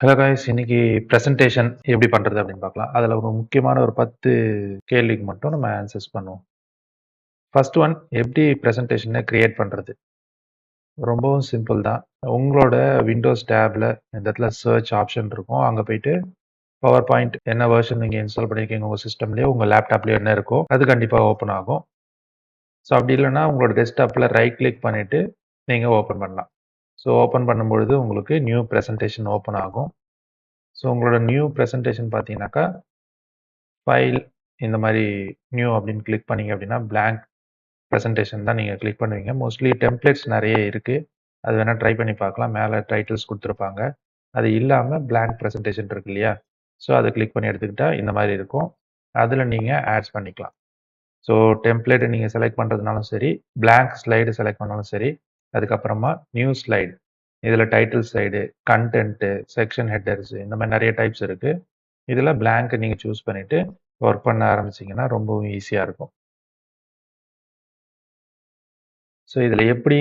Hello guys, இன்னைக்கு presentation எப்படி பண்றது அப்படின்னு பார்க்கலாம். அதில் ஒரு முக்கியமான ஒரு 10 கேள்விக்கு மட்டும் நம்ம ஆன்சர்ஸ் பண்ணுவோம். ஃபர்ஸ்ட் ஒன், எப்படி பிரசன்டேஷனை கிரியேட் பண்றது? ரொம்பவும் சிம்பிள் தான். உங்களோட விண்டோஸ் டேப்ல இந்த இடத்துல சர்ச் ஆப்ஷன் இருக்கும். அங்கே போயிட்டு பவர் பாயிண்ட் என்ன வெர்ஷன் நீங்கள் இன்ஸ்டால் பண்ணியிருக்கீங்க உங்கள் சிஸ்டம்லேயோ உங்கள் லேப்டாப்லேயோ என்ன இருக்கோ அது கண்டிப்பாக ஓப்பன் ஆகும். ஸோ அப்படி இல்லைன்னா உங்களோட டெஸ்க்டாப்பில் ரைட் கிளிக் பண்ணிவிட்டு நீங்கள் ஓப்பன் பண்ணலாம். ஸோ ஓப்பன் பண்ணும்பொழுது உங்களுக்கு நியூ பிரசன்டேஷன் ஓப்பன் ஆகும். ஸோ உங்களோட நியூ பிரசன்டேஷன் பார்த்தீங்கன்னாக்கா ஃபைல் இந்த மாதிரி நியூ அப்படின்னு கிளிக் பண்ணீங்க அப்படின்னா பிளாங்க் ப்ரெசன்டேஷன் தான் நீங்கள் கிளிக் பண்ணுவீங்க. மோஸ்ட்லி டெம்ப்ளேட்ஸ் நிறைய இருக்குது. அது வேணால் ட்ரை பண்ணி பார்க்கலாம். மேலே டைட்டில்ஸ் கொடுத்துருப்பாங்க. அது இல்லாமல் பிளாங்க் ப்ரெசன்டேஷன் இருக்கு இல்லையா? ஸோ அதை கிளிக் பண்ணி எடுத்துக்கிட்டால் இந்த மாதிரி இருக்கும். அதில் நீங்கள் ஆட்ஸ் பண்ணிக்கலாம். ஸோ டெம்ப்ளேட்டை நீங்கள் செலக்ட் பண்ணுறதுனாலும் சரி, பிளாங்க் ஸ்லைடு செலக்ட் பண்ணாலும் சரி, அதுக்கப்புறமா நியூ ஸ்லைடு, இதில் title slide, content, section headers இந்த மாதிரி நிறைய டைப்ஸ் இருக்குது. இதில் பிளாங்க் நீங்கள் சூஸ் பண்ணிவிட்டு ஒர்க் பண்ண ஆரம்பிச்சிங்கன்னா ரொம்பவும் ஈஸியாக இருக்கும். ஸோ இதில் எப்படி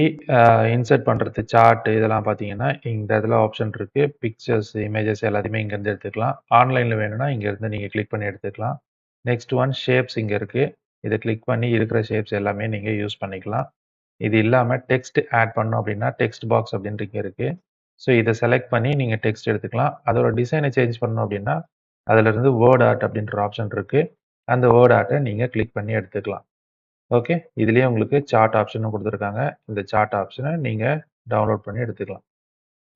இன்சர்ட் பண்ணுறது சார்ட் இதெல்லாம் பார்த்தீங்கன்னா இந்த இதில் ஆப்ஷன் இருக்குது. பிக்சர்ஸ், இமேஜஸ் எல்லாத்தையுமே இங்கேருந்து எடுத்துக்கலாம். ஆன்லைனில் வேணும்னா இங்கேருந்து நீங்கள் கிளிக் பண்ணி எடுத்துக்கலாம். நெக்ஸ்ட் ஒன் ஷேப்ஸ் இங்கே இருக்குது. இதை கிளிக் பண்ணி இருக்கிற ஷேப்ஸ் எல்லாமே நீங்கள் யூஸ் பண்ணிக்கலாம். இது இல்லாமல் டெக்ஸ்ட் ஆட் பண்ணோம் அப்படின்னா டெக்ஸ்ட் பாக்ஸ் அப்படின்ட்டு இங்கே இருக்குது. ஸோ இதை செலக்ட் பண்ணி நீங்கள் டெக்ஸ்ட் எடுத்துக்கலாம். அதோட டிசைனை சேஞ்ச் பண்ணணும் அப்படின்னா அதிலிருந்து வேர்ட் ஆர்ட் அப்படின்ற ஆப்ஷன் இருக்குது. அந்த வேர்ட் ஆர்ட்டை நீங்கள் கிளிக் பண்ணி எடுத்துக்கலாம். ஓகே, இதுலேயே உங்களுக்கு சார்ட் ஆப்ஷனும் கொடுத்துருக்காங்க. இந்த சார்ட் ஆப்ஷனை நீங்கள் டவுன்லோட் பண்ணி எடுத்துக்கலாம்.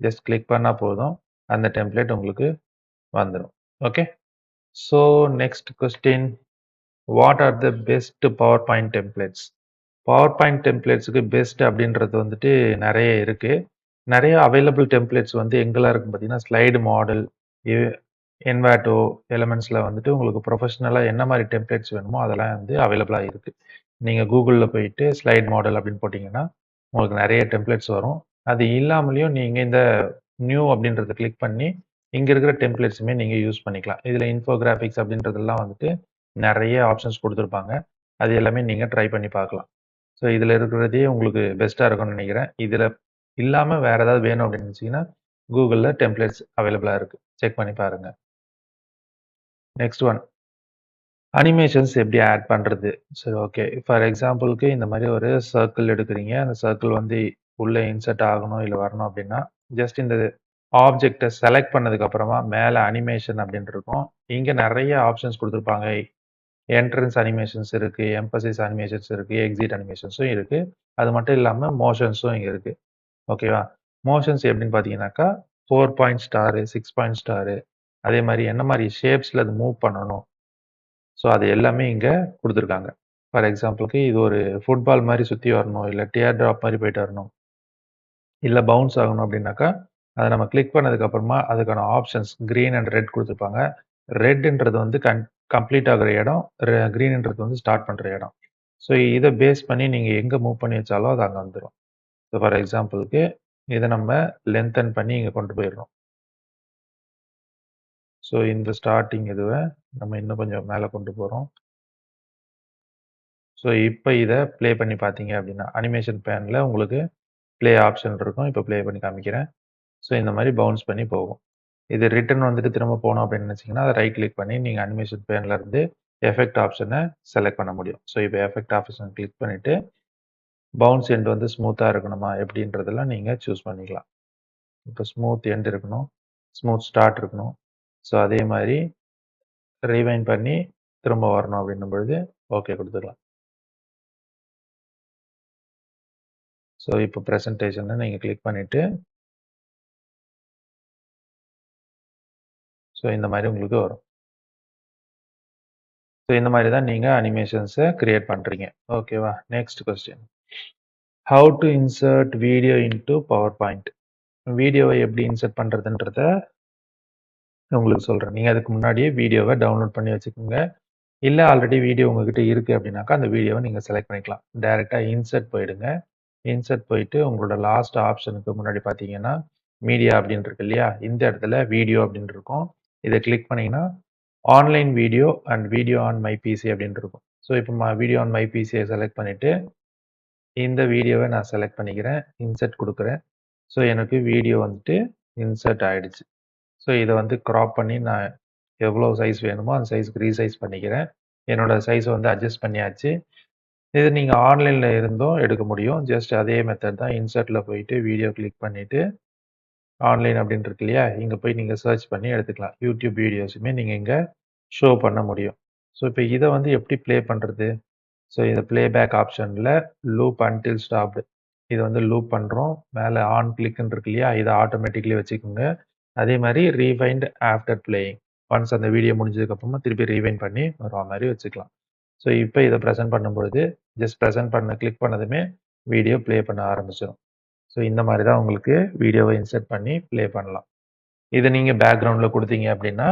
ஜஸ்ட் கிளிக் பண்ணால் போதும், அந்த டெம்ப்ளேட் உங்களுக்கு வந்துடும். Okay, so next question, what are the best power point templates? Power point டெம்ப்ளேட்ஸுக்கு பெஸ்ட் அப்படின்றது வந்துட்டு நிறைய இருக்குது. நிறைய அவைலபிள் டெம்ப்ளேட்ஸ் வந்து எங்கெல்லாம் இருக்குன்னு பார்த்தீங்கன்னா ஸ்லைடு மாடல், என்வாட்டோ எலமெண்ட்ஸில் வந்துட்டு உங்களுக்கு ப்ரொஃபஷ்னலாக என்ன மாதிரி டெம்ப்ளேட்ஸ் வேணுமோ அதெல்லாம் வந்து அவைலபிளாக இருக்குது. நீங்கள் கூகுளில் போயிட்டு ஸ்லைட் மாடல் அப்படின்னு போட்டிங்கன்னா உங்களுக்கு நிறைய டெம்ப்ளேட்ஸ் வரும். அது இல்லாமலேயும் நீங்கள் இந்த நியூ அப்படின்றத கிளிக் பண்ணி இங்கே இருக்கிற டெம்ப்ளேட்ஸுமே நீங்கள் யூஸ் பண்ணிக்கலாம். இதில் இன்ஃபோகிராஃபிக்ஸ் அப்படின்றதெல்லாம் வந்துட்டு நிறைய ஆப்ஷன்ஸ் கொடுத்துருப்பாங்க. அது எல்லாமே நீங்கள் ட்ரை பண்ணி பார்க்கலாம். ஸோ இதில் இருக்கிறதே உங்களுக்கு பெஸ்ட்டாக இருக்கும்னு நினைக்கிறேன். இதில் இல்லாமல் வேறு ஏதாவது வேணும் அப்படின்னு நினச்சிங்கன்னா கூகுளில் டெம்ப்ளேட்ஸ் அவைலபிளாக இருக்குது, செக் பண்ணி பாருங்கள். நெக்ஸ்ட் ஒன், அனிமேஷன்ஸ் எப்படி ஆட் பண்ணுறது? சரி, ஓகே. ஃபார் எக்ஸாம்பிளுக்கு இந்த மாதிரி ஒரு சர்க்கிள் எடுக்கிறீங்க. அந்த சர்க்கிள் வந்து உள்ளே இன்சர்ட் ஆகணும் இல்லை வரணும் அப்படின்னா ஜஸ்ட் இந்த ஆப்ஜெக்டை செலக்ட் பண்ணதுக்கப்புறமா மேலே அனிமேஷன் அப்படின்னு இருக்கும். இங்கே நிறைய ஆப்ஷன்ஸ் கொடுத்துருப்பாங்க. என்ட்ரன்ஸ் அனிமேஷன்ஸ் இருக்குது, எம்பசிஸ் அனிமேஷன்ஸ் இருக்குது, எக்ஸிட் அனிமேஷன்ஸும் இருக்குது. அது மட்டும் இல்லாமல் மோஷன்ஸும் இங்கே இருக்குது. ஓகேவா? மோஷன்ஸ் எப்படின்னு பார்த்தீங்கன்னாக்கா 4 பாயிண்ட் ஸ்டாரு, 6 பாயிண்ட் ஸ்டாரு, அதே மாதிரி என்ன மாதிரி ஷேப்ஸில் அது மூவ் பண்ணணும். ஸோ அது எல்லாமே இங்கே கொடுத்துருக்காங்க. ஃபார் எக்ஸாம்பிளுக்கு இது ஒரு ஃபுட்பால் மாதிரி சுற்றி வரணும், இல்லை டியர் ட்ராப் மாதிரி போயிட்டு வரணும், இல்லை பவுன்ஸ் ஆகணும் அப்படின்னாக்கா அதை நம்ம கிளிக் பண்ணதுக்கப்புறமா அதுக்கான ஆப்ஷன்ஸ் க்ரீன் அண்ட் ரெட் கொடுத்துருப்பாங்க. ரெட்ன்றது வந்து கம்ப்ளீட் ஆகிற இடம், க்ரீன்ன்றது வந்து ஸ்டார்ட் பண்ணுற இடம். ஸோ இதை பேஸ் பண்ணி நீங்கள் எங்கே மூவ் பண்ணி வச்சாலும் அது அங்கே வந்துடும். ஸோ ஃபார் எக்ஸாம்பிளுக்கு இதை நம்ம லென்த்தன் பண்ணி இங்கே கொண்டு போயிடணும். ஸோ இந்த ஸ்டார்டிங் இதுவை நம்ம இன்னும் கொஞ்சம் மேலே கொண்டு போகிறோம். ஸோ இப்போ இதை ப்ளே பண்ணி பார்த்தீங்க அப்படின்னா அனிமேஷன் பேனில் உங்களுக்கு ப்ளே ஆப்ஷன் இருக்கும். இப்போ ப்ளே பண்ணி காமிக்கிறேன். ஸோ இந்த மாதிரி பவுன்ஸ் பண்ணி போகும். இது ரிட்டர்ன் வந்துட்டு திரும்ப போகணும் அப்படின்னு நினச்சிங்கன்னா அதை ரைட் கிளிக் பண்ணி நீங்கள் அனிமேஷன் பேனில் இருந்து எஃபெக்ட் ஆப்ஷனை செலக்ட் பண்ண முடியும். ஸோ இப்போ எஃபெக்ட் ஆப்ஷன் கிளிக் பண்ணிவிட்டு பவுன்ஸ் எண்ட் வந்து ஸ்மூத்தாக இருக்கணுமா எப்படின்றதெல்லாம் நீங்கள் சூஸ் பண்ணிக்கலாம். இப்போ ஸ்மூத் எண்ட் இருக்கணும், ஸ்மூத் ஸ்டார்ட் இருக்கணும். ஸோ அதே மாதிரி ரீவைண்ட் பண்ணி திரும்ப வரணும் அப்படின்னும் பொழுது ஓகே கொடுத்துக்கலாம். ஸோ இப்போ ப்ரெசன்டேஷனை நீங்கள் கிளிக் பண்ணிவிட்டு ஸோ இந்த மாதிரி உங்களுக்கு வரும். ஸோ இந்த மாதிரி தான் நீங்கள் அனிமேஷன்ஸை கிரியேட் பண்ணுறீங்க. ஓகேவா? Next question, how to insert video into power point? வீடியோவை எப்படி இன்சர்ட் பண்ணுறதுன்றத உங்களுக்கு சொல்கிறேன். நீங்கள் அதுக்கு முன்னாடியே வீடியோவை டவுன்லோட் பண்ணி வச்சுக்கோங்க. இல்லை ஆல்ரெடி வீடியோ உங்ககிட்ட இருக்குது அப்படின்னாக்கா அந்த வீடியோவை நீங்கள் செலக்ட் பண்ணிக்கலாம். டைரெக்டாக இன்சர்ட் போயிடுங்க. இன்சர்ட் போயிட்டு உங்களோட லாஸ்ட் ஆப்ஷனுக்கு முன்னாடி பார்த்தீங்கன்னா மீடியா அப்படின்னு இருக்கு இல்லையா? இந்த இடத்துல வீடியோ அப்படின்னு இருக்கும். இதை கிளிக் பண்ணிங்கன்னா online video and video on my PC அப்படின்னு இருக்கும். ஸோ இப்போ வீடியோ ஆன் மை பிசியை செலக்ட் பண்ணிவிட்டு இந்த வீடியோவை நான் செலக்ட் பண்ணிக்கிறேன், இன்சர்ட் கொடுக்குறேன். ஸோ எனக்கு வீடியோ வந்துட்டு இன்சர்ட் ஆகிடுச்சு. ஸோ இதை வந்து க்ராப் பண்ணி நான் எவ்வளோ சைஸ் வேணுமோ அந்த சைஸ்க்கு ரீசைஸ் பண்ணிக்கிறேன். என்னோட சைஸை வந்து அட்ஜஸ்ட் பண்ணியாச்சு. இது நீங்கள் ஆன்லைனில் இருந்தும் எடுக்க முடியும். ஜஸ்ட் அதே மெத்தட் தான். இன்சர்ட்டில் போயிட்டு வீடியோ கிளிக் பண்ணிவிட்டு ஆன்லைன் அப்படின்னு இருக்கு இல்லையா, இங்கே போய் நீங்கள் சர்ச் பண்ணி எடுத்துக்கலாம். யூடியூப் வீடியோஸுமே நீங்கள் இங்கே ஷோ பண்ண முடியும். ஸோ இப்போ இதை வந்து எப்படி ப்ளே பண்ணுறது? ஸோ இதை ப்ளேபேக் ஆப்ஷனில் லூப் அன்டில் ஸ்டாப்டு, இது வந்து லூப் பண்ணுறோம். மேலே ஆன் கிளிக்னு இருக்கு இல்லையா, இதை ஆட்டோமேட்டிக்லி வச்சுக்கோங்க. அதே மாதிரி ரீவைண்ட் ஆஃப்டர் பிளேயிங், ஒன்ஸ் அந்த வீடியோ முடிஞ்சதுக்கப்புறமா திருப்பி ரீவைண்ட் பண்ணி வர மாதிரி வச்சுக்கலாம். ஸோ இப்போ இதை ப்ரெசென்ட் பண்ணும்பொழுது ஜஸ்ட் ப்ரெசென்ட் பண்ண கிளிக் பண்ணதுமே வீடியோ ப்ளே பண்ண ஆரம்பிச்சிடும். ஸோ இந்த மாதிரி தான் உங்களுக்கு வீடியோவை இன்சர்ட் பண்ணி ப்ளே பண்ணலாம். இதை நீங்கள் பேக்ரவுண்டில் கொடுத்தீங்க அப்படின்னா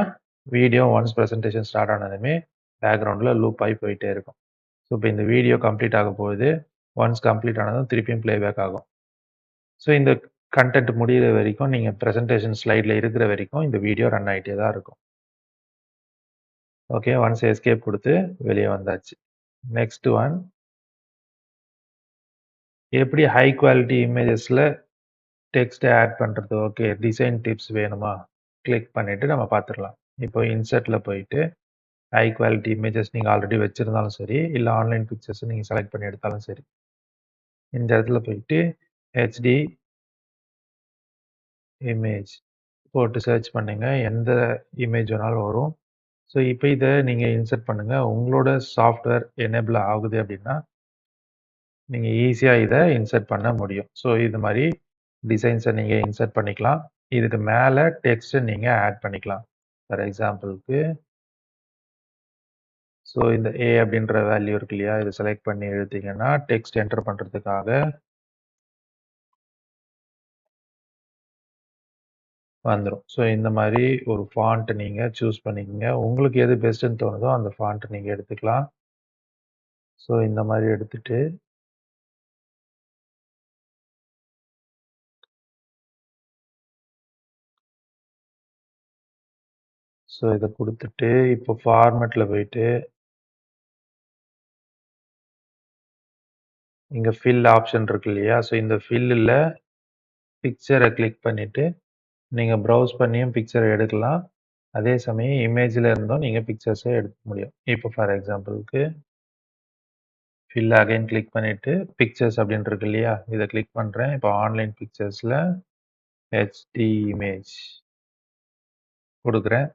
வீடியோ ஒன்ஸ் ப்ரெசன்டேஷன் ஸ்டார்ட் ஆனதுமே பேக்ரவுண்டில் லூப் ஆகி போயிட்டே இருக்கும். ஸோ இப்போ இந்த வீடியோ கம்ப்ளீட் ஆக போகுது. ஒன்ஸ் கம்ப்ளீட் ஆனதும் திருப்பியும் ப்ளேபேக் ஆகும். ஸோ இந்த கண்டென்ட் முடிகிற வரைக்கும், நீங்கள் ப்ரெசன்டேஷன் ஸ்லைடில் இருக்கிற வரைக்கும் இந்த வீடியோ ரன் ஆகிட்டே தான் இருக்கும். ஓகே, ஒன்ஸ் எஸ்கேப் கொடுத்து வெளியே வந்தாச்சு. நெக்ஸ்ட் ஒன், எப்படி ஹை குவாலிட்டி இமேஜஸில் டெக்ஸ்ட்டை ஆட் பண்ணுறது? ஓகே, டிசைன் டிப்ஸ் வேணுமா? கிளிக் பண்ணிவிட்டு நம்ம பார்த்துடலாம். இப்போ இன்சர்ட்டில் போயிட்டு ஹை குவாலிட்டி இமேஜஸ் நீங்கள் ஆல்ரெடி வச்சுருந்தாலும் சரி, இல்லை ஆன்லைன் பிக்சர்ஸ் நீங்கள் செலக்ட் பண்ணி எடுத்தாலும் சரி, இந்த இடத்துல போயிட்டு ஹெச்டி இமேஜ் போட்டு சர்ச் பண்ணுங்க. எந்த இமேஜ் வேணாலும் வரும். ஸோ இப்போ இதை நீங்கள் இன்சர்ட் பண்ணுங்கள். உங்களோட சாஃப்ட்வேர் எனேபிள் ஆகுது அப்படின்னா நீங்கள் ஈஸியாக இதை இன்சர்ட் பண்ண முடியும். ஸோ இது மாதிரி டிசைன்ஸை நீங்கள் இன்சர்ட் பண்ணிக்கலாம். இதுக்கு மேலே டெக்ஸ்ட்டை நீங்கள் ஆட் பண்ணிக்கலாம். ஃபார் எக்ஸாம்பிளுக்கு ஸோ இந்த ஏ அப்படின்ற வேல்யூ இருக்கு இல்லையா, இதை செலக்ட் பண்ணி எழுதிங்கன்னா டெக்ஸ்ட் என்டர் பண்ணுறதுக்காக வந்துடும். ஸோ இந்த மாதிரி ஒரு ஃபாண்ட் நீங்கள் சூஸ் பண்ணிக்கோங்க. உங்களுக்கு எது பெஸ்ட்டுன்னு தோணுதோ அந்த ஃபாண்ட் நீங்கள் எடுத்துக்கலாம். ஸோ இந்த மாதிரி எடுத்துட்டு ஸோ இதை கொடுத்துட்டு இப்போ ஃபார்மேட்டில் போயிட்டு இங்கே ஃபில் ஆப்ஷன் இருக்கு இல்லையா, ஸோ இந்த ஃபில்லில் பிக்சரை கிளிக் பண்ணிவிட்டு நீங்கள் ப்ரௌஸ் பண்ணியும் பிக்சரை எடுக்கலாம். அதே சமயம் இமேஜில் இருந்தும் நீங்கள் பிக்சர்ஸை எடுக்க முடியும். இப்போ ஃபார் எக்ஸாம்பிளுக்கு ஃபில் அகைன் கிளிக் பண்ணிவிட்டு பிக்சர்ஸ் அப்படின்னு இருக்கு இல்லையா, இதை கிளிக் பண்ணுறேன். இப்போ ஆன்லைன் பிக்சர்ஸில் ஹெச்டி இமேஜ் கொடுக்குறேன்.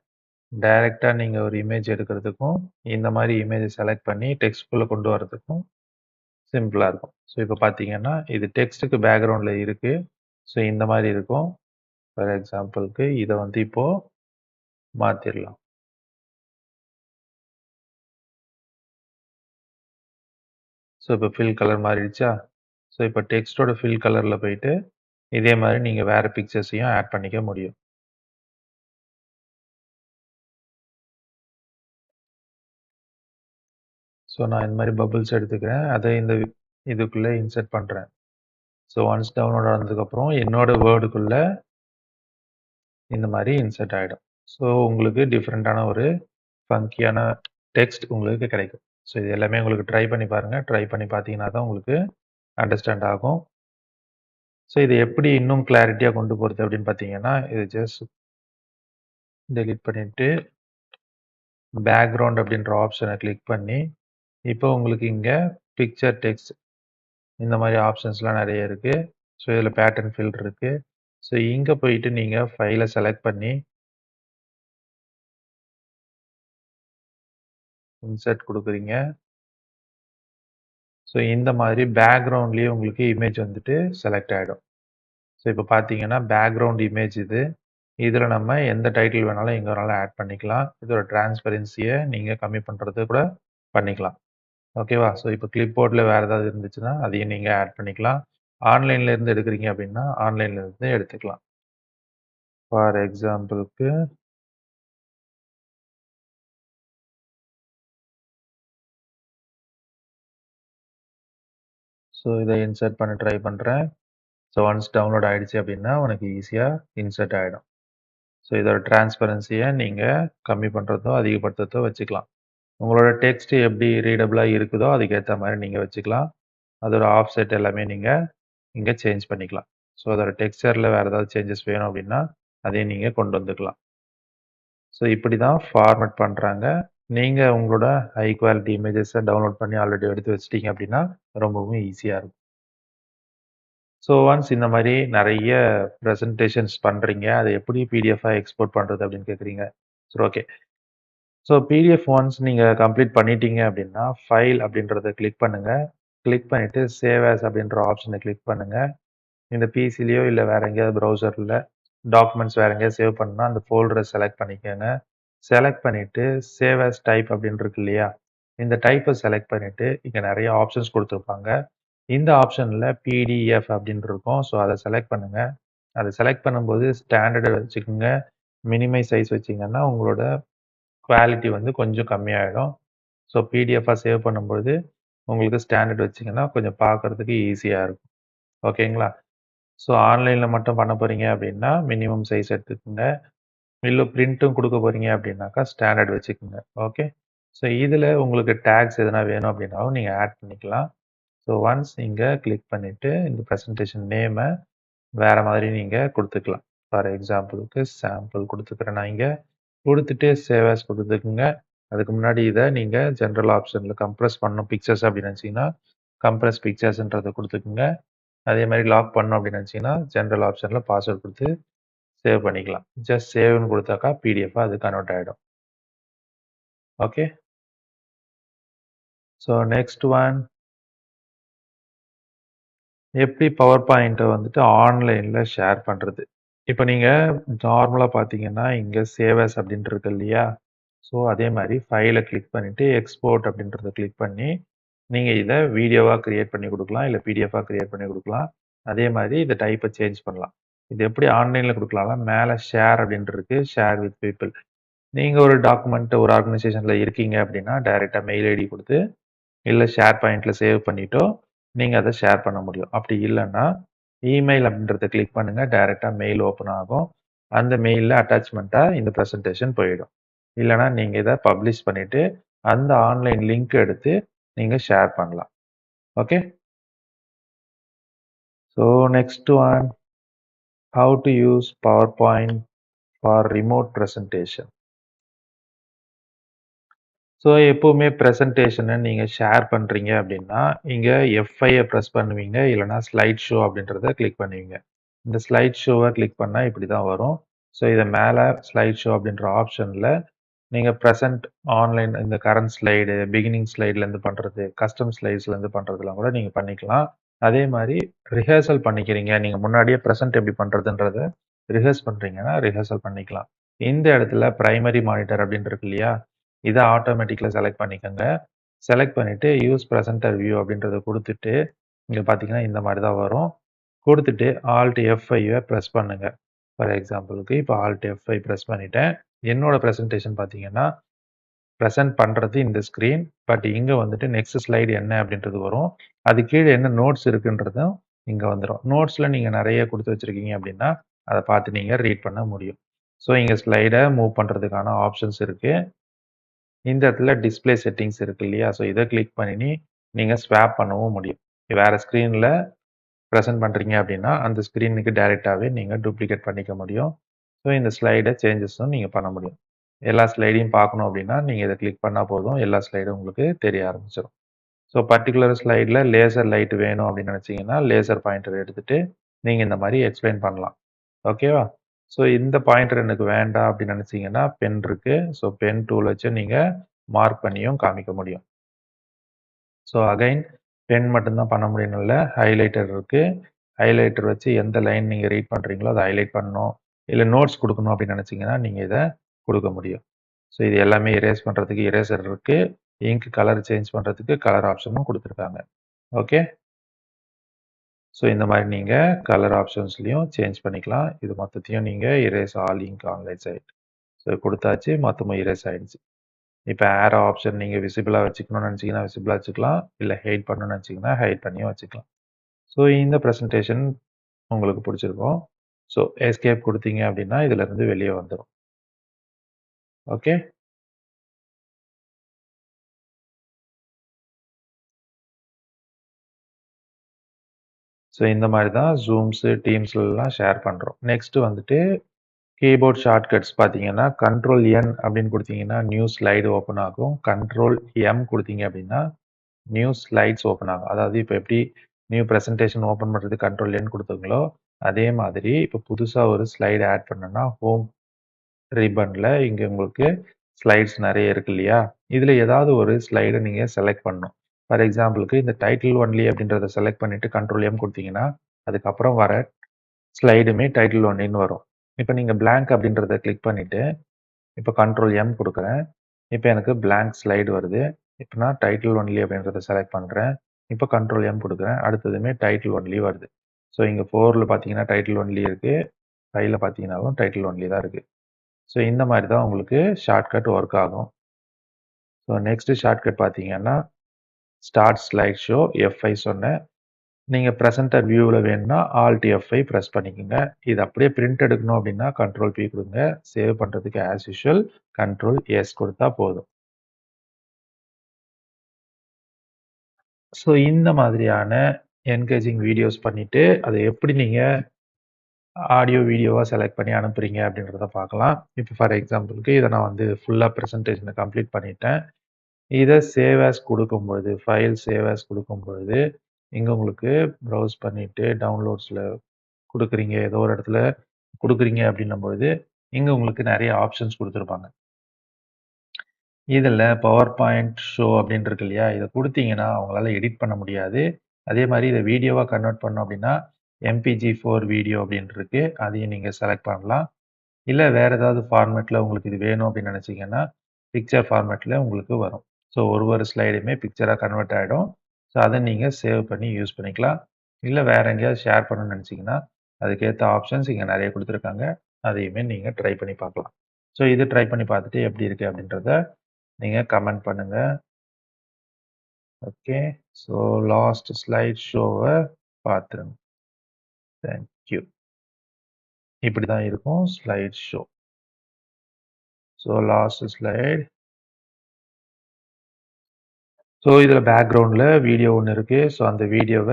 டைரெக்டாக நீங்கள் ஒரு இமேஜ் எடுக்கிறதுக்கும் இந்த மாதிரி இமேஜை செலக்ட் பண்ணி டெக்ஸ்ட்குள்ளே கொண்டு வரதுக்கும் சிம்பிளாக இருக்கும். ஸோ இப்போ பார்த்தீங்கன்னா இது டெக்ஸ்ட்டுக்கு பேக்ரவுண்டில் இருக்குது. ஸோ இந்த மாதிரி இருக்கும். ஃபார் எக்ஸாம்பிளுக்கு இதை வந்து இப்போது மாற்றிடலாம். ஸோ இப்போ ஃபில் கலர் மாறிடுச்சா? ஸோ இப்போ டெக்ஸ்ட்டோட ஃபில் கலரில் போயிட்டு இதே மாதிரி நீங்கள் வேறு பிக்சர்ஸையும் ஆட் பண்ணிக்க முடியும். ஸோ நான் இந்த மாதிரி பபுள்ஸ் எடுத்துக்கிறேன். அதை இந்த இதுக்குள்ளே இன்சர்ட் பண்ணுறேன். ஸோ ஒன்ஸ் டவுன்லோட் ஆனதுக்கப்புறம் என்னோட வேர்டுக்குள்ளே இந்த மாதிரி இன்சர்ட் ஆகிடும். ஸோ உங்களுக்கு டிஃப்ரெண்ட்டான ஒரு ஃபங்கியான டெக்ஸ்ட் உங்களுக்கு கிடைக்கும். ஸோ இது எல்லாமே உங்களுக்கு ட்ரை பண்ணி பாருங்கள். ட்ரை பண்ணி பார்த்தீங்கன்னா தான் உங்களுக்கு அண்டர்ஸ்டாண்ட் ஆகும். ஸோ இது எப்படி இன்னும் கிளாரிட்டியாக கொண்டு போகிறது அப்படின்னு பார்த்தீங்கன்னா, இது ஜஸ்ட் டெலிட் பண்ணிவிட்டு பேக்ரவுண்ட் அப்படின்ற ஆப்ஷனை கிளிக் பண்ணி இப்போ உங்களுக்கு இங்கே பிக்சர் டெக்ஸ்ட் இந்த மாதிரி ஆப்ஷன்ஸ்லாம் நிறைய இருக்குது. ஸோ இதில் பேட்டர்ன் ஃபில்டர் இருக்குது. ஸோ இங்கே போயிட்டு நீங்கள் ஃபைலை செலக்ட் பண்ணி இன்சர்ட் கொடுக்குறீங்க. ஸோ இந்த மாதிரி பேக்ரவுண்ட்லேயே உங்களுக்கு இமேஜ் வந்துட்டு செலக்ட் ஆகிடும். ஸோ இப்போ பார்த்தீங்கன்னா பேக்ரவுண்ட் இமேஜ் இது. இதில் நம்ம எந்த டைட்டில் வேணாலும் எங்கே வேணாலும் ஆட் பண்ணிக்கலாம். இதோட டிரான்ஸ்பரன்சியை நீங்கள் கம்மி பண்ணுறது கூட பண்ணிக்கலாம். ஓகேவா? ஸோ இப்போ கிளிப்போர்டில் வேறு ஏதாவது இருந்துச்சுன்னா அதையும் நீங்கள் ஆட் பண்ணிக்கலாம். ஆன்லைனில் இருந்து எடுக்கிறீங்க அப்படின்னா ஆன்லைனில் இருந்து எடுத்துக்கலாம். ஃபார் எக்ஸாம்பிளுக்கு ஸோ இதை இன்சர்ட் பண்ண ட்ரை பண்ணுறேன். ஸோ ஒன்ஸ் டவுன்லோட் ஆகிடுச்சு அப்படின்னா உனக்கு ஈஸியாக இன்சர்ட் ஆகிடும். ஸோ இதோட டிரான்ஸ்பரன்சியை நீங்கள் கம்மி பண்ணுறதோ அதிகப்படுத்துறதோ வச்சுக்கலாம். உங்களோட டெக்ஸ்ட் எப்படி ரீடபிளாக இருக்குதோ அதுக்கேற்ற மாதிரி நீங்கள் வச்சுக்கலாம். அதோட ஆஃப்செட் எல்லாமே நீங்கள் இங்கே சேஞ்ச் பண்ணிக்கலாம். ஸோ அதோட டெக்ஸ்சரில் வேறு ஏதாவது சேஞ்சஸ் வேணும் அப்படின்னா அதையும் நீங்கள் கொண்டு வந்துக்கலாம். ஸோ இப்படி தான் ஃபார்மேட் பண்ணுறாங்க. நீங்கள் உங்களோட ஹை குவாலிட்டி இமேஜஸை டவுன்லோட் பண்ணி ஆல்ரெடி எடுத்து வச்சிட்டீங்க அப்படின்னா ரொம்பவும் ஈஸியாக இருக்கும். ஸோ ஒன்ஸ் இந்த மாதிரி நிறைய ப்ரெசன்டேஷன்ஸ் பண்ணுறீங்க, அதை எப்படி பிடிஎஃபாக எக்ஸ்போர்ட் பண்ணுறது அப்படின்னு கேட்குறீங்க. சரி, ஓகே. ஸோ பிடிஎஃப் ஒன்ஸ் நீங்கள் கம்ப்ளீட் பண்ணிட்டீங்க அப்படின்னா ஃபைல் அப்படின்றத கிளிக் பண்ணுங்கள். கிளிக் பண்ணிவிட்டு சேவ் ஆஸ் அப்படின்ற ஆப்ஷனை கிளிக் பண்ணுங்கள். இந்த பிசிலேயோ இல்லை வேற எங்கேயாவது ப்ரௌசரில் டாக்குமெண்ட்ஸ் வேற எங்கேயாவது சேவ் பண்ணால் அந்த ஃபோல்டரை செலக்ட் பண்ணிக்கோங்க. செலக்ட் பண்ணிவிட்டு சேவ் ஆஸ் டைப் அப்படின்னு இருக்கு இல்லையா, இந்த டைப்பை செலக்ட் பண்ணிவிட்டு இங்கே நிறைய ஆப்ஷன்ஸ் கொடுத்துருப்பாங்க. இந்த ஆப்ஷனில் பிடிஎஃப் அப்படின்னு இருக்கும். ஸோ அதை செலக்ட் பண்ணுங்கள். அதை செலக்ட் பண்ணும்போது ஸ்டாண்டர்டை வச்சுக்கோங்க. மினிமைஸ் சைஸ் வச்சிங்கன்னா உங்களோட குவாலிட்டி வந்து கொஞ்சம் கம்மியாகிடும். ஸோ பிடிஎஃபாக சேவ் பண்ணும்போது உங்களுக்கு ஸ்டாண்டர்ட் வச்சிங்கன்னா கொஞ்சம் பார்க்குறதுக்கு ஈஸியாக இருக்கும். ஓகேங்களா? ஸோ ஆன்லைனில் மட்டும் பண்ண போகிறீங்க அப்படின்னா மினிமம் சைஸ் எடுத்துக்கோங்க. இல்லை பிரிண்ட்டும் கொடுக்க போகிறீங்க அப்படின்னாக்கா ஸ்டாண்டர்ட் வச்சுக்கோங்க. ஓகே. ஸோ இதில் உங்களுக்கு டேக்ஸ் எதனா வேணும் அப்படின்னாலும் நீங்கள் ஆட் பண்ணிக்கலாம். ஸோ ஒன்ஸ் நீங்கள் கிளிக் பண்ணிவிட்டு இந்த ப்ரெசன்டேஷன் நேமை வேறு மாதிரி நீங்கள் கொடுத்துக்கலாம். ஃபார் எக்ஸாம்பிளுக்கு சாம்பிள் கொடுத்துக்கிறேன் நான் இங்கே. கொடுத்துட்டு சேவ் ஆஸ் கொடுத்துக்குங்க. அதுக்கு முன்னாடி இதை நீங்கள் ஜென்ரல் ஆப்ஷனில் கம்ப்ரஸ் பண்ணணும் பிக்சர்ஸ் அப்படின்னு நினச்சிங்கன்னா கம்ப்ரஸ் பிக்சர்ஸ்ன்றதை கொடுத்துக்குங்க. அதே மாதிரி லாக் பண்ணணும் அப்படின்னு நினச்சிங்கன்னா ஜென்ரல் ஆப்ஷனில் பாஸ்வேர்ட் கொடுத்து சேவ் பண்ணிக்கலாம். ஜஸ்ட் சேவ்னு கொடுத்தாக்கா பிடிஎஃபாக அது கன்வெர்ட் ஆகிடும். ஓகே. ஸோ நெக்ஸ்ட் ஒன், எப்படி பவர் பாயிண்ட்டை வந்துட்டு ஆன்லைனில் ஷேர் பண்ணுறது. இப்போ நீங்கள் நார்மலாக பார்த்தீங்கன்னா இங்கே சேவ் ஆஸ் அப்படின்ட்டு இருக்கு இல்லையா, ஸோ அதே மாதிரி ஃபைலை கிளிக் பண்ணிவிட்டு எக்ஸ்போர்ட் அப்படின்றத கிளிக் பண்ணி நீங்கள் இதை வீடியோவாக க்ரியேட் பண்ணி கொடுக்கலாம், இல்லை பிடிஎஃபாக க்ரியேட் பண்ணி கொடுக்கலாம். அதே மாதிரி இதை டைப்பை சேஞ்ச் பண்ணலாம். இது எப்படி ஆன்லைனில் கொடுக்கலாம்னா மேலே ஷேர் அப்படின்ட்டு இருக்கு, ஷேர் வித் பீப்புள். நீங்கள் ஒரு டாக்குமெண்ட் ஒரு ஆர்கனைசேஷனில் இருக்கீங்க அப்படின்னா டைரெக்டாக மெயில் ஐடி கொடுத்து இல்லை ஷேர் பாயிண்டில் சேவ் பண்ணிட்டோ நீங்கள் அதை ஷேர் பண்ண முடியும். அப்படி இல்லைன்னா இமெயில் அப்படின்றத கிளிக் பண்ணுங்கள், டைரெக்டாக மெயில் ஓப்பன் ஆகும். அந்த மெயிலில் அட்டாச்மெண்ட்டாக இந்த ப்ரெசன்டேஷன் போயிடும். இல்லைனா நீங்கள் இதை பப்ளிஷ் பண்ணிவிட்டு அந்த ஆன்லைன் லிங்க் எடுத்து நீங்கள் ஷேர் பண்ணலாம். Okay. So next one, how to use power point for remote presentation. So எப்போவுமே ப்ரெசன்டேஷனை நீங்கள் ஷேர் பண்ணுறீங்க அப்படின்னா இங்கே F5 ப்ரெஸ் பண்ணுவீங்க, இல்லைனா ஸ்லைட் ஷோ அப்படின்றத கிளிக் பண்ணுவீங்க. இந்த ஸ்லைட் ஷோவை கிளிக் பண்ணால் இப்படி தான் வரும். ஸோ இதை மேலே ஸ்லைட் ஷோ அப்படின்ற ஆப்ஷனில் நீங்கள் ப்ரெசன்ட் ஆன்லைன் இந்த கரண்ட் ஸ்லைடு, பிகினிங் ஸ்லைட்லேருந்து பண்ணுறது, கஸ்டம் ஸ்லைட்ஸ்லேருந்து பண்ணுறதுலாம் கூட நீங்கள் பண்ணிக்கலாம். அதே மாதிரி ரிஹர்சல் பண்ணிக்கிறீங்க, நீங்கள் முன்னாடியே ப்ரெசன்ட் எப்படி பண்ணுறதுன்றத ரிஹர்ஸ் பண்ணுறீங்கன்னா ரிஹர்சல் பண்ணிக்கலாம். இந்த இடத்துல பிரைமரி மானிட்டர் அப்படின்னு இருக்கு இல்லையா, இதை ஆட்டோமேட்டிக்கில் செலக்ட் பண்ணிக்கோங்க. செலக்ட் பண்ணிவிட்டு யூஸ் ப்ரெசன்டர் வியூ அப்படின்றத கொடுத்துட்டு இங்கே பார்த்தீங்கன்னா இந்த மாதிரி தான் வரும். கொடுத்துட்டு ஆல்ட் F5 ப்ரெஸ் பண்ணுங்கள். ஃபார் எக்ஸாம்பிளுக்கு இப்போ ஆல்ட் F5 ப்ரெஸ் பண்ணிட்டேன். என்னோட ப்ரெசன்டேஷன் பார்த்தீங்கன்னா ப்ரெசென்ட் பண்ணுறது இந்த ஸ்க்ரீன். பட் இங்கே வந்துட்டு நெக்ஸ்ட் ஸ்லைடு என்ன அப்படின்றது வரும். அது கீழே என்ன நோட்ஸ் இருக்குன்றதும் இங்கே வந்துடும். நோட்ஸில் நீங்கள் நிறைய கொடுத்து வச்சுருக்கீங்க அப்படின்னா அதை பார்த்து நீங்கள் ரீட் பண்ண முடியும். ஸோ இங்கே ஸ்லைடை மூவ் பண்ணுறதுக்கான ஆப்ஷன்ஸ் இருக்குது. இந்த இடத்துல டிஸ்பிளே செட்டிங்ஸ் இருக்கு இல்லையா, ஸோ இதை கிளிக் பண்ணி நீங்கள் ஸ்வாப் பண்ணவும் முடியும். வேறு ஸ்க்ரீனில் ப்ரெசென்ட் பண்ணுறீங்க அப்படின்னா அந்த ஸ்க்ரீனுக்கு டைரெக்டாகவே நீங்கள் டூப்ளிகேட் பண்ணிக்க முடியும். ஸோ இந்த ஸ்லைடை சேஞ்சஸும் நீங்கள் பண்ண முடியும். எல்லா ஸ்லைடையும் பார்க்கணும் அப்படின்னா நீங்கள் இதை கிளிக் பண்ணால் போதும், எல்லா ஸ்லைடும் உங்களுக்கு தெரிய ஆரம்பிச்சிடும். ஸோ பர்டிகுலர் ஸ்லைடில் லேசர் லைட் வேணும் அப்படின்னு நினச்சிங்கன்னா லேசர் பாயிண்டர் எடுத்துகிட்டு நீங்கள் இந்த மாதிரி எக்ஸ்பிளைன் பண்ணலாம். ஓகேவா? ஸோ இந்த பாயிண்டர் எனக்கு வேண்டாம் அப்படின்னு நினச்சிங்கன்னா பென் இருக்குது. ஸோ பென் டூல் வச்சு நீங்கள் மார்க் பண்ணியும் காமிக்க முடியும். ஸோ அகைன் பென் மட்டும்தான் பண்ண முடியணும் இல்லை, ஹைலைட்டர் இருக்குது. ஹைலைட்டர் வச்சு எந்த லைன் நீங்கள் ரீட் பண்ணுறீங்களோ அதை ஹைலைட் பண்ணணும், இல்லை நோட்ஸ் கொடுக்கணும் அப்படின்னு நினச்சிங்கன்னா நீங்கள் இதை கொடுக்க முடியும். ஸோ இது எல்லாமே எரேஸ் பண்ணுறதுக்கு எரேசர் இருக்குது. இங்க் கலர் சேஞ்ச் பண்ணுறதுக்கு கலர் ஆப்ஷனும் கொடுத்துருக்காங்க. ஓகே. ஸோ இந்த மாதிரி நீங்கள் கலர் ஆப்ஷன்ஸ்லையும் சேஞ்ச் பண்ணிக்கலாம். இது மொத்தத்தையும் நீங்கள் erase all ink online site so கொடுத்தாச்சு, மொத்தமாக எரேஸ் ஆகிடுச்சு. இப்போ ஏரோ ஆப்ஷன் நீங்கள் விசிபிளாக வச்சுக்கணும்னு நினச்சிங்கன்னா விசிபிளாக வச்சுக்கலாம், இல்லை ஹைட் பண்ணணும்னு நினச்சிங்கன்னா ஹைட் பண்ணியும் வச்சுக்கலாம். ஸோ இந்த ப்ரெசன்டேஷன் உங்களுக்கு பிடிச்சிருக்கும். ஸோ எஸ்கேப் கொடுத்தீங்க அப்படின்னா இதிலேருந்து வெளியே வந்துடும். ஓகே. ஸோ இந்த மாதிரி தான் ஜூம்ஸு டீம்ஸ்லாம் ஷேர் பண்ணுறோம். நெக்ஸ்ட்டு வந்துட்டு கீபோர்ட் ஷார்ட்கட்ஸ் பார்த்தீங்கன்னா, கண்ட்ரோல் என் அப்படின்னு குடுத்தீங்கன்னா, நியூ ஸ்லைடு ஓப்பன் ஆகும். கண்ட்ரோல் எம் குடுத்தீங்க அப்படின்னா, நியூ ஸ்லைட்ஸ் ஓப்பன் ஆகும். அதாவது இப்ப எப்படி நியூ பிரசன்டேஷன் ஓப்பன் பண்றதுக்கு கண்ட்ரோல் என் குடுத்தீங்களோ, அதே மாதிரி இப்ப புதுசா ஒரு ஸ்லைடு ஆட் பண்ணணும்னா, ஹோம் ரிப்பன்ல இங்க உங்களுக்கு ஸ்லைட்ஸ் நெறைய இருக்கு இல்லையா? இதுல ஏதாவது ஒரு ஸ்லைட நீங்க செலக்ட் பண்ணணும். ஃபார் எக்ஸாம்பிளுக்கு இந்த டைட்டில் ஒன்லி அப்படின்றத செலக்ட் பண்ணிட்டு கண்ட்ரோல் எம் குடுத்தீங்கன்னா, அதுக்கப்புறம் வர ஸ்லைடுமே டைட்டில் ஒன்லின்னு வரும். இப்ப நீங்க பிளாங்க் அப்படின்றத கிளிக் பண்ணிட்டு, இப்ப கண்ட்ரோல் எம் குடுக்குறேன். இப்ப எனக்கு பிளாங்க் ஸ்லைடு வருது. இப்ப நான் டைட்டில் ஒன்லி அப்படின்றத செலக்ட் பண்றேன். இப்ப கண்ட்ரோல் எம் குடுக்குறேன். அடுத்ததுமே டைட்டில் ஒன்லி வருது. ஸோ இங்க 4ல பார்த்தீங்கன்னா டைட்டில் ஒன்லி இருக்கு. 5ல பார்த்தீங்கன்னாலும் டைட்டில் ஒன்லி தான் இருக்கு. ஸோ இந்த மாரி தான் உங்களுக்கு ஷார்ட்கட் ஒர்க் ஆகும். ஸோ நெக்ஸ்ட் ஷார்ட்கட் பார்த்தீங்கன்னா, ஸ்டார்ட் ஸ்லைட் ஷோ F5 சொன்னேன். நீங்க பிரசன்டர் வியூல வேணும்னா ஆல்ட் F5 பிரஸ் பண்ணிக்கங்க. இது அப்படியே பிரிண்ட் எடுக்கணும் அப்படின்னா கண்ட்ரோல் P குடுங்க. சேவ் பண்றதுக்கு ஆஸ் யூசுவல் கண்ட்ரோல் எஸ் குடுத்தா போதும். ஸோ இந்த மாதிரியான என்கேஜிங் வீடியோஸ் பண்ணிட்டு, அத எப்படி நீங்க ஆடியோ, வீடியோவா செலக்ட் பண்ணி அனுப்புறீங்க அப்படின்றத பார்க்கலாம். இப்போ ஃபார் எக்ஸாம்பிளுக்கு இத நான் வந்து ஃபுல்லா பிரசன்டேஷன கம்ப்ளீட் பண்ணிட்டேன். இத சேவ் ஆஸ் குடுக்கும்பொழுது, ஃபைல் சேவ் ஆஸ் குடுக்கும்பொழுது, இங்க உங்களுக்கு ப்ரௌஸ் பண்ணிட்டு டவுன்லோட்ஸ்ல குடுக்குறீங்க. ஏதோ ஒரு இடத்துல குடுக்குறீங்க அப்படின்னும்பொழுது, இங்க உங்களுக்கு நெறைய ஆப்ஷன்ஸ் குடுத்திருப்பாங்க. இதுல பவர் பாயிண்ட் ஷோ அப்படின்னு இருக்கு இல்லையா? இத குடுத்தீங்கன்னா, உங்களால எடிட் பண்ண முடியாது. அதே மாரி இத வீடியோவா கன்வெர்ட் பண்ணணும் அப்படின்னா, MP4 வீடியோ அப்படின்னு இருக்கு. அதையும் நீங்க செலக்ட் பண்ணலாம். இல்ல வேற ஏதாவது ஃபார்மேட்ல உங்களுக்கு இது வேணும் அப்படின்னு நினைச்சீங்கன்னா, பிக்சர் ஃபார்மேட்ல உங்களுக்கு வரும். ஸோ ஒரு ஸ்லைடுமே பிக்சரா கன்வெர்ட் ஆயிடும். ஸோ அத நீங்க சேவ் பண்ணி யூஸ் பண்ணிக்கலாம். இல்ல வேற எங்கேயாவது ஷேர் பண்ணணும்னு நினைச்சீங்கன்னா, அதுக்கேத்த ஆப்ஷன்ஸ் இங்க நெறைய குடுத்திருக்காங்க. அதையுமே நீங்க ட்ரை பண்ணி பார்க்கலாம். ஸோ இது ட்ரை பண்ணி பார்த்துட்டு எப்படி இருக்கு அப்படின்றத நீங்க கமெண்ட் பண்ணுங்க. ஓகே. ஸோ லாஸ்ட் ஸ்லைட் ஷோவ பார்த்துருங்க. Thank you. இப்படி தான் இருக்கும் slide show. So last slide. So இதில பேக்கிரவுண்ட்ல வீடியோ ஒண்ணு இருக்கு. ஸோ அந்த வீடியோவ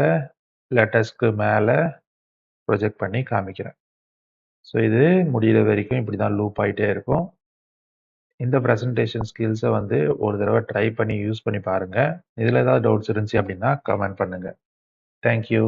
லெட்டர்ஸ்க்கு மேல ப்ரொஜெக்ட் பண்ணி காமிக்கிறேன். ஸோ இது முடியிற வரைக்கும் இப்படி தான் லூப் ஆயிட்டே இருக்கும். இந்த பிரசன்டேஷன் ஸ்கில்ஸ வந்து ஒரு தடவ ட்ரை பண்ணி யூஸ் பண்ணி பாருங்க. இதில ஏதாவது டவுட்ஸ் இருந்துச்சு அப்படின்னா கமெண்ட் பண்ணுங்க. Thank you.